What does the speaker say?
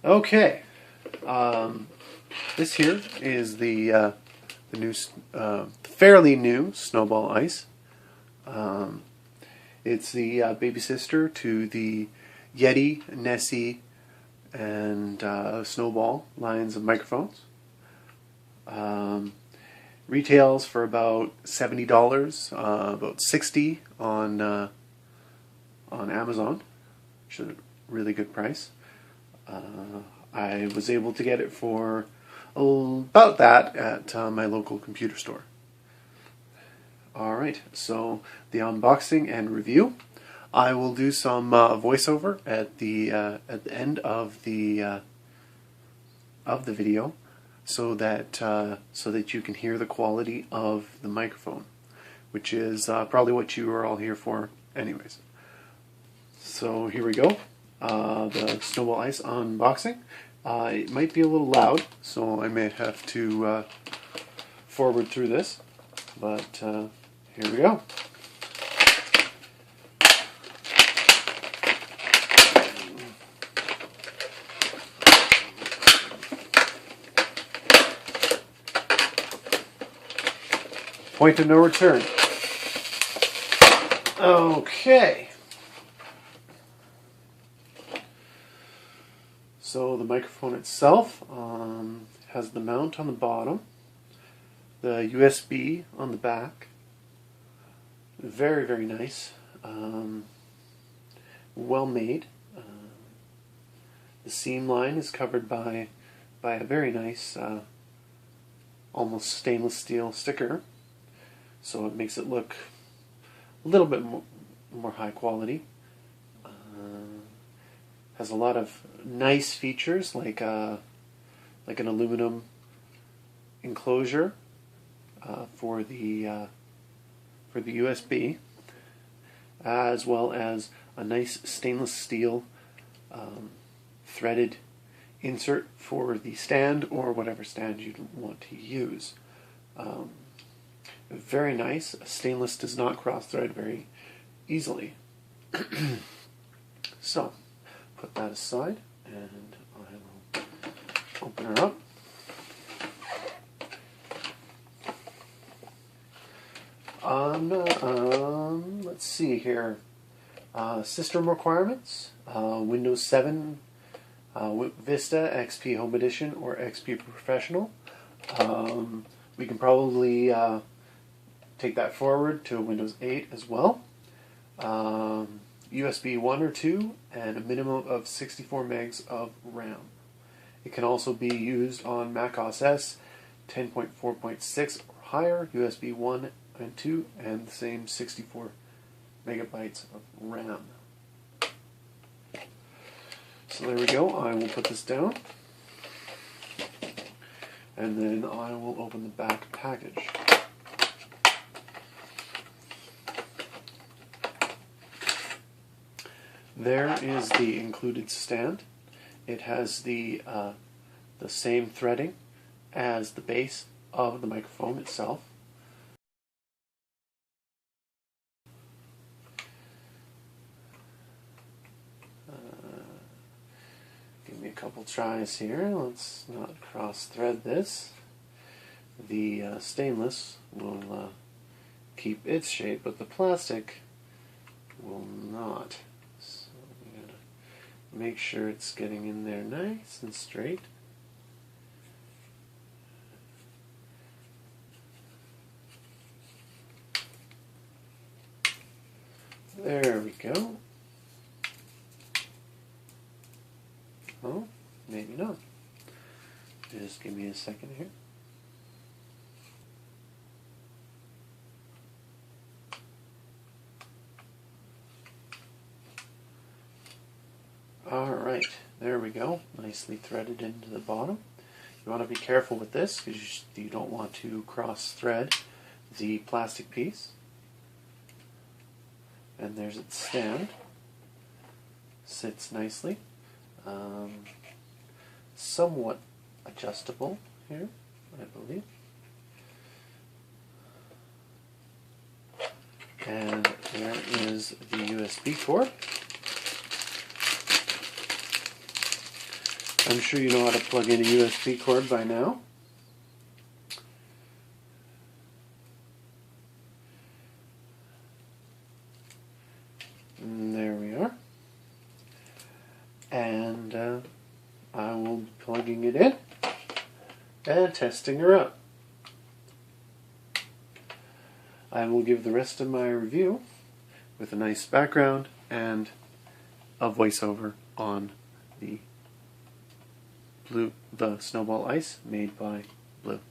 Okay, this here is the new, fairly new Snowball iCE. It's the baby sister to the Yeti, Nessie, and Snowball lines of microphones. Retails for about $70, about $60 on Amazon, which is a really good price. I was able to get it for about that at my local computer store. Alright, so the unboxing and review. I will do some voiceover at the end of the video, so that you can hear the quality of the microphone, which is probably what you are all here for anyways. So here we go. The Snowball iCE unboxing. It might be a little loud, so I may have to forward through this, but here we go. Point of no return. Okay. So the microphone itself has the mount on the bottom, the USB on the back. Very, very nice. Well made. The seam line is covered by a very nice, almost stainless steel sticker, so it makes it look a little bit more high quality. Has a lot of nice features like an aluminum enclosure for the USB, as well as a nice stainless steel threaded insert for the stand or whatever stand you want to use. Very nice. Stainless does not cross thread very easily. So put that aside, and I will open her up. Let's see here. System requirements: Windows 7, Vista, XP Home Edition, or XP Professional. We can probably take that forward to Windows 8 as well. USB 1 or 2, and a minimum of 64 megs of RAM. It can also be used on Mac OS X 10.4.6 or higher, USB 1 and 2, and the same 64 megabytes of RAM. So there we go. I will put this down, and then I will open the back package. There is the included stand. It has the same threading as the base of the microphone itself. Give me a couple tries here. Let's not cross-thread this. The stainless will keep its shape, but the plastic will not. Make sure it's getting in there nice and straight. There we go. Oh, maybe not. Just give me a second here. Alright, there we go. Nicely threaded into the bottom. You want to be careful with this because you don't want to cross-thread the plastic piece. And there's its stand. Sits nicely. Somewhat adjustable here, I believe. And there is the USB cord. I'm sure you know how to plug in a USB cord by now. And there we are. And I will be plugging it in and testing her out. I will give the rest of my review with a nice background and a voiceover on the Snowball iCE made by Blue.